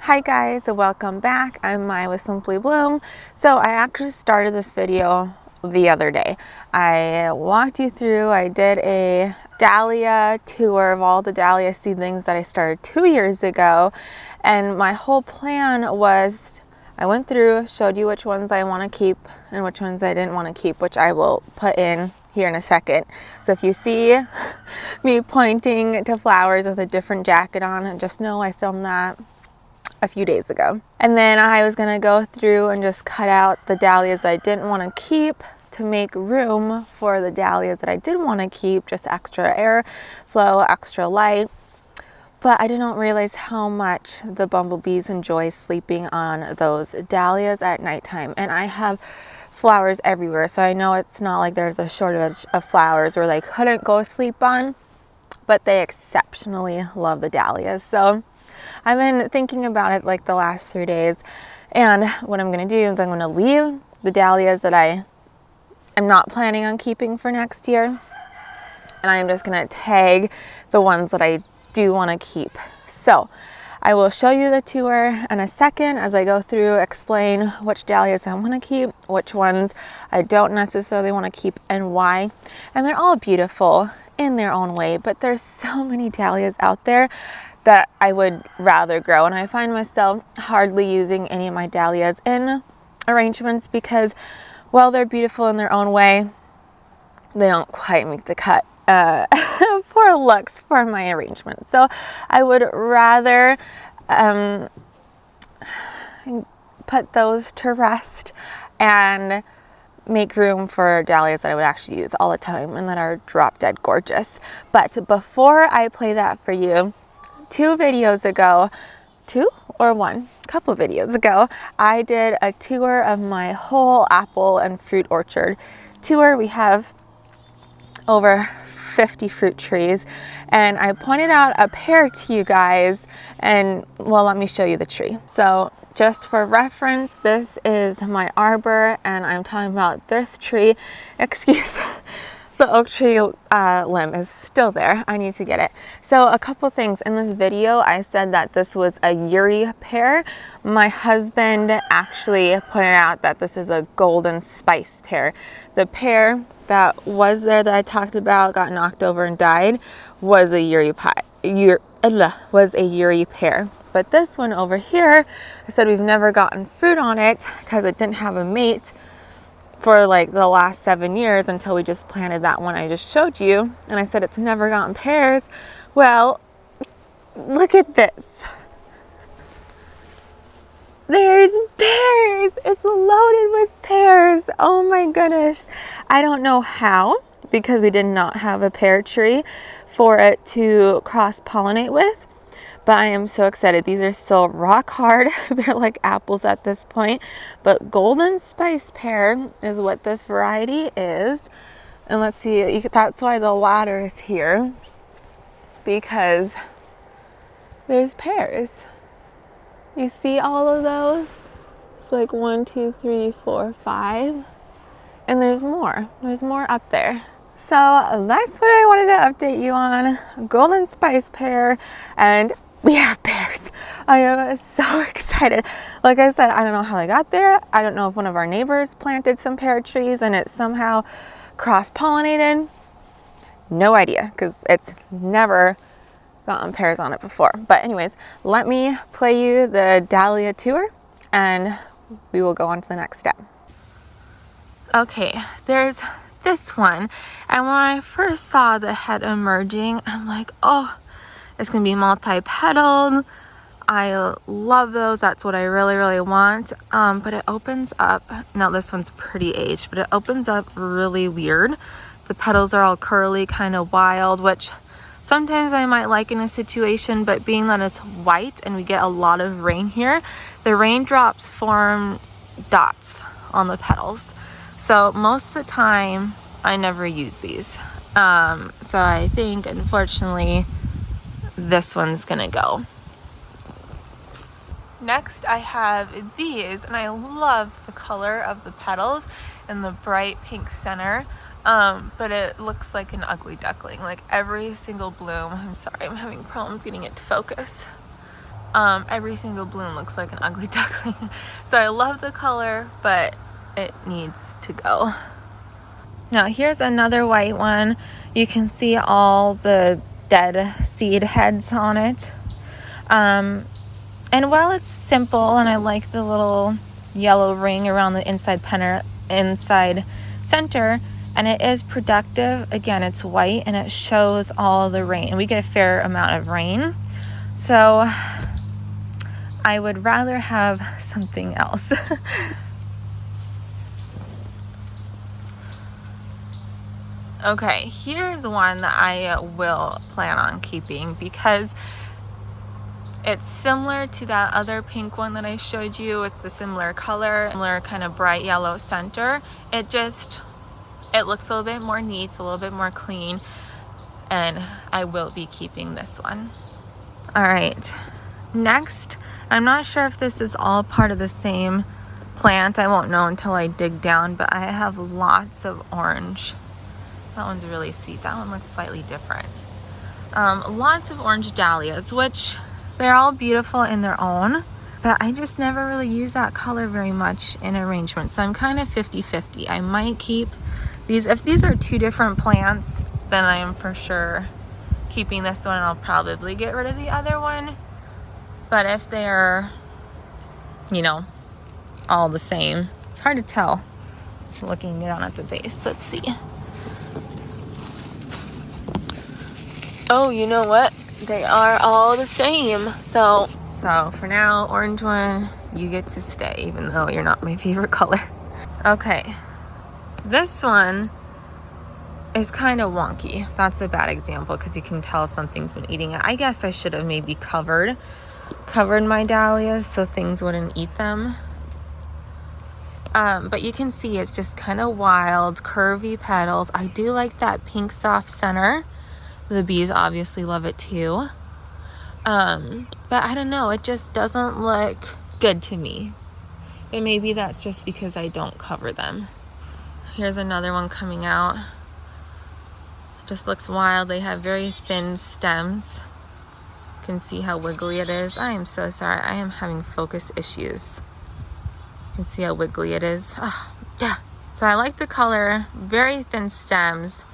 Hi guys, welcome back. I'm Mai with Simply Bloom. So I actually started this video the other day. I walked you through, I did a dahlia tour of all the dahlia seedlings that I started 2 years ago. And my whole plan was, I went through, showed you which ones I want to keep and which ones I didn't want to keep, which I will put in here in a second. So if you see me pointing to flowers with a different jacket on, just know I filmed that a few days ago. And then I was gonna go through and just cut out the dahlias I didn't want to keep to make room for the dahlias that I did want to keep, just extra air flow, extra light. But I did not realize how much the bumblebees enjoy sleeping on those dahlias at nighttime. And I have flowers everywhere, so I know it's not like there's a shortage of flowers where they couldn't go sleep on, but they exceptionally love the dahlias. So I've been thinking about it like the last 3 days, and what I'm going to do is I'm going to leave the dahlias that I am not planning on keeping for next year, and I'm just going to tag the ones that I do want to keep. So I will show you the tour in a second as I go through, explain which dahlias I want to keep, which ones I don't necessarily want to keep, and why. And they're all beautiful in their own way, but there's so many dahlias out there that I would rather grow, and I find myself hardly using any of my dahlias in arrangements because while they're beautiful in their own way, they don't quite make the cut for looks for my arrangement. So I would rather put those to rest and make room for dahlias that I would actually use all the time and that are drop dead gorgeous. But before I play that for you, two videos ago, couple videos ago, I did a tour of my whole apple and fruit orchard tour. We have over 50 fruit trees, and I pointed out a pear to you guys, and well, let me show you the tree. So just for reference, this is my arbor, and I'm talking about this tree. Excuse the oak tree limb is still there. I need to get it. So a couple things in this video, I said that this was a Yuri pear. My husband actually pointed out that this is a golden spice pear. The pear that was there that I talked about got knocked over and died was a Yuri pear. But this one over here, I said we've never gotten fruit on it because it didn't have a mate for like the last 7 years until we just planted that one I just showed you. And I said it's never gotten pears. Well, look at this. There's pears. It's loaded with pears. Oh my goodness. I don't know how, because we did not have a pear tree for it to cross-pollinate with. But I am so excited. These are still rock hard. They're like apples at this point. But golden spice pear is what this variety is. And let's see, that's why the ladder is here, because there's pears. You see all of those? It's like 1, 2, 3, 4, 5. And there's more. There's more up there. So that's what I wanted to update you on. Golden spice pear, and we have pears. I am so excited. Like I said, I don't know how they got there. I don't know if one of our neighbors planted some pear trees and it somehow cross-pollinated. No idea, because it's never gotten pears on it before. But anyways, let me play you the dahlia tour and we will go on to the next step. Okay, there's this one. And when I first saw the head emerging, I'm like, oh, it's gonna be multi-petaled. I love those. That's what I really, really want. But it opens up. Now this one's pretty aged, but it opens up really weird. The petals are all curly, kind of wild, which sometimes I might like in a situation, but being that it's white and we get a lot of rain here, the raindrops form dots on the petals. So most of the time, I never use these. So I think, unfortunately, this one's gonna go. Next I have these, and I love the color of the petals and the bright pink center, but it looks like an ugly duckling. Like every single bloom, I'm sorry, I'm having problems getting it to focus. Every single bloom looks like an ugly duckling. So I love the color, but it needs to go. Now here's another white one. You can see all the dead seed heads on it. And while it's simple, and I like the little yellow ring around the inside center, and it is productive. Again, it's white and it shows all the rain, and we get a fair amount of rain. So I would rather have something else. Okay, here's one that I will plan on keeping because it's similar to that other pink one that I showed you with the similar color, similar kind of bright yellow center. It looks a little bit more neat, a little bit more clean, and I will be keeping this one. All right, next, I'm not sure if this is all part of the same plant. I won't know until I dig down, but I have lots of orange. That one's really sweet. That one looks slightly different. Lots of orange dahlias, which they're all beautiful in their own, but I just never really use that color very much in arrangement. So I'm kind of 50-50. I might keep these. If these are two different plants, then I am for sure keeping this one. I'll probably get rid of the other one. But if they're, you know, all the same, it's hard to tell looking down at the base. Let's see. Oh, you know what? They are all the same. So for now, orange one, you get to stay, even though you're not my favorite color. Okay, this one is kind of wonky. That's a bad example because you can tell something's been eating it. I guess I should have maybe covered my dahlias so things wouldn't eat them. But you can see it's just kind of wild, curvy petals. I do like that pink soft center. The bees obviously love it too. But I don't know, it just doesn't look good to me. And maybe that's just because I don't cover them. Here's another one coming out. Just looks wild. They have very thin stems. You can see how wiggly it is. I am so sorry. I am having focus issues. You can see how wiggly it is. Oh, yeah. So I like the color. Very thin stems.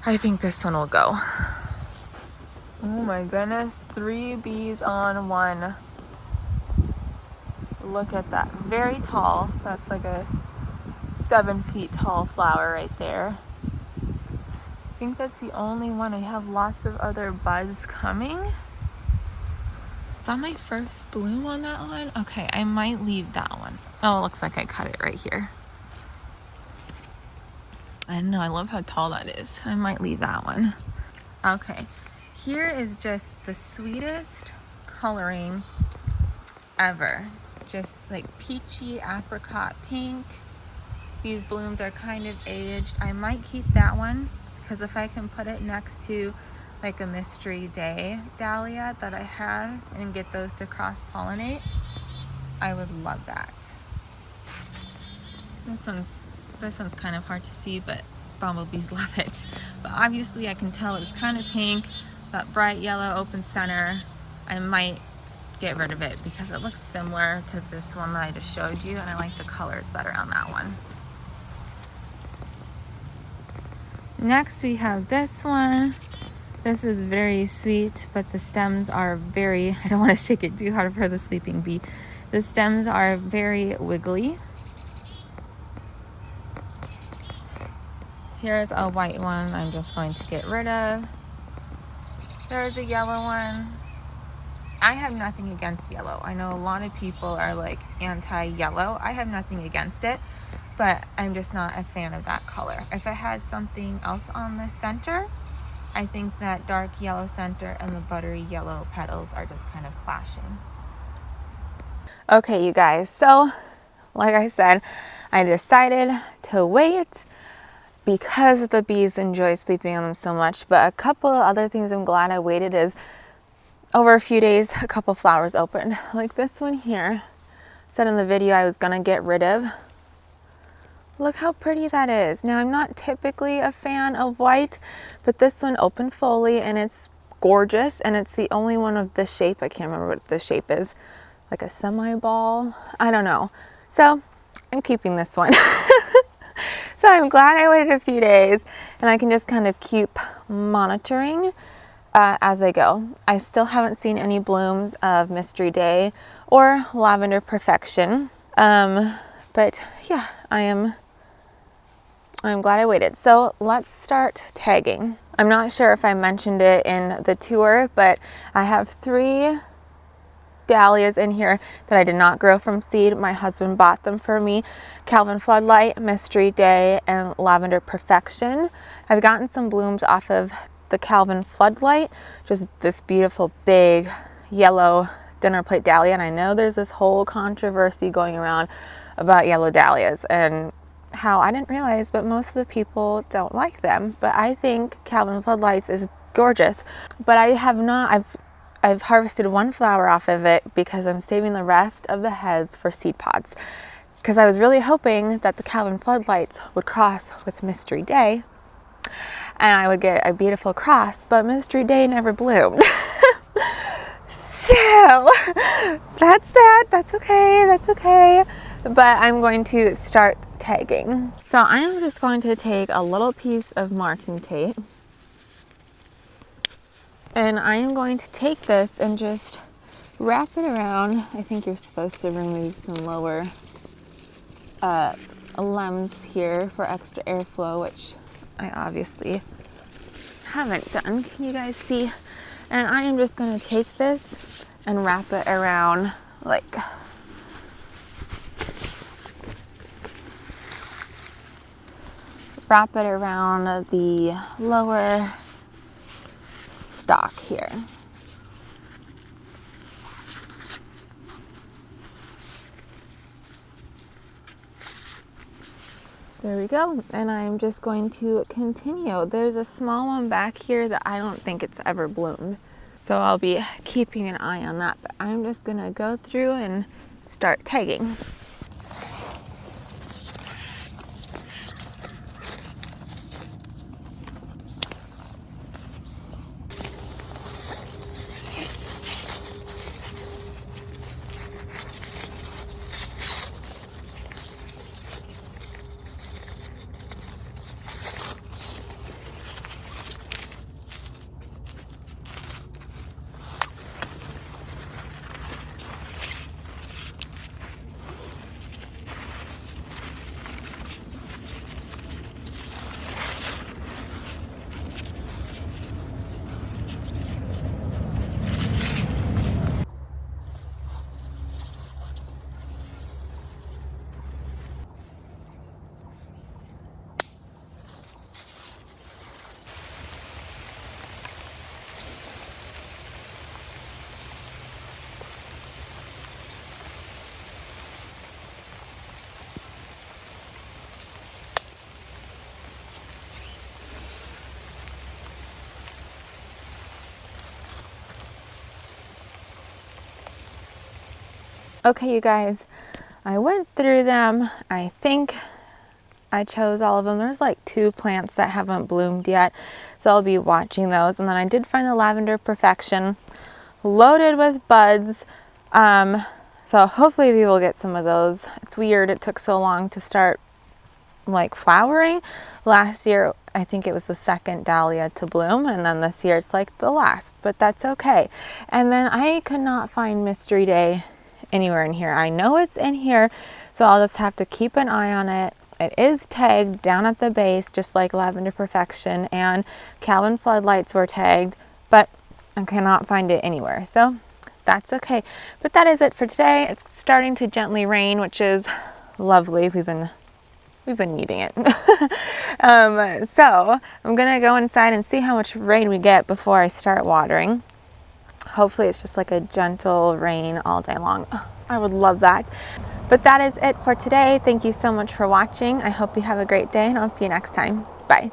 I think this one will go. Oh my goodness, 3 bees on one. Look at that. Very tall. That's like a 7 feet tall flower right there. I think that's the only one. I have lots of other buds coming. Is that my first bloom on that one? Okay, I might leave that one. Oh, it looks like I cut it right here. I don't know, I love how tall that is. I might leave that one. Okay, here is just the sweetest coloring ever. Just like peachy apricot pink. These blooms are kind of aged. I might keep that one because if I can put it next to like a mystery day dahlia that I have and get those to cross-pollinate, I would love that. This one's kind of hard to see, but bumblebees love it. But obviously I can tell it's kind of pink, that bright yellow open center. I might get rid of it because it looks similar to this one that I just showed you, and I like the colors better on that one. Next we have this one. This is very sweet, but the stems are very, I don't want to shake it too hard for the sleeping bee. The stems are very wiggly. Here's a white one I'm just going to get rid of. There's a yellow one. I have nothing against yellow. I know a lot of people are like anti-yellow. I have nothing against it, but I'm just not a fan of that color. If I had something else on the center, I think that dark yellow center and the buttery yellow petals are just kind of clashing. Okay, you guys, so like I said, I decided to wait because the bees enjoy sleeping on them so much. But a couple of other things I'm glad I waited is over a few days, a couple flowers opened. Like this one here. Said in the video I was gonna get rid of. Look how pretty that is. Now I'm not typically a fan of white, but this one opened fully and it's gorgeous, and it's the only one of this shape. I can't remember what the shape is, like a semi-ball, I don't know. So I'm keeping this one. So I'm glad I waited a few days, and I can just kind of keep monitoring as I go. I still haven't seen any blooms of Mystery Day or Lavender Perfection, but yeah, I'm glad I waited. So let's start tagging. I'm not sure if I mentioned it in the tour, but I have 3 dahlias in here that I did not grow from seed. My husband bought them for me. Calvin Floodlight, Mystery Day, and Lavender Perfection. I've gotten some blooms off of the Calvin Floodlight, just this beautiful big yellow dinner plate dahlia. And I know there's this whole controversy going around about yellow dahlias and how I didn't realize, but most of the people don't like them. But I think Calvin Floodlights is gorgeous. But I have not, I've harvested 1 flower off of it because I'm saving the rest of the heads for seed pods. Because I was really hoping that the Calvin Floodlights would cross with Mystery Day and I would get a beautiful cross, but Mystery Day never bloomed. So that's that. That's okay. That's okay. But I'm going to start tagging. So I am just going to take a little piece of marking tape. And I am going to take this and just wrap it around. I think you're supposed to remove some lower limbs here for extra airflow, which I obviously haven't done. Can you guys see? And I am just going to take this and wrap it around, like, wrap it around the lower stalk here. There we go. And I'm just going to continue. There's a small one back here that I don't think it's ever bloomed, so I'll be keeping an eye on that. But I'm just gonna go through and start tagging. Okay, you guys, I went through them. I think I chose all of them. There's like 2 plants that haven't bloomed yet, so I'll be watching those. And then I did find the Lavender Perfection loaded with buds, so hopefully we will get some of those. It's weird it took so long to start like flowering. Last year I think it was the 2nd dahlia to bloom, and then this year it's like the last, but that's okay. And then I could not find Mystery Day anywhere in here. I know it's in here, so I'll just have to keep an eye on it. It is tagged down at the base, just like Lavender Perfection, and Calvin Floodlights were tagged, but I cannot find it anywhere, so that's okay. But that is it for today. It's starting to gently rain, which is lovely. We've been needing it. So I'm gonna go inside and see how much rain we get before I start watering. Hopefully it's just like a gentle rain all day long. I would love that. But that is it for today. Thank you so much for watching. I hope you have a great day, and I'll see you next time. Bye.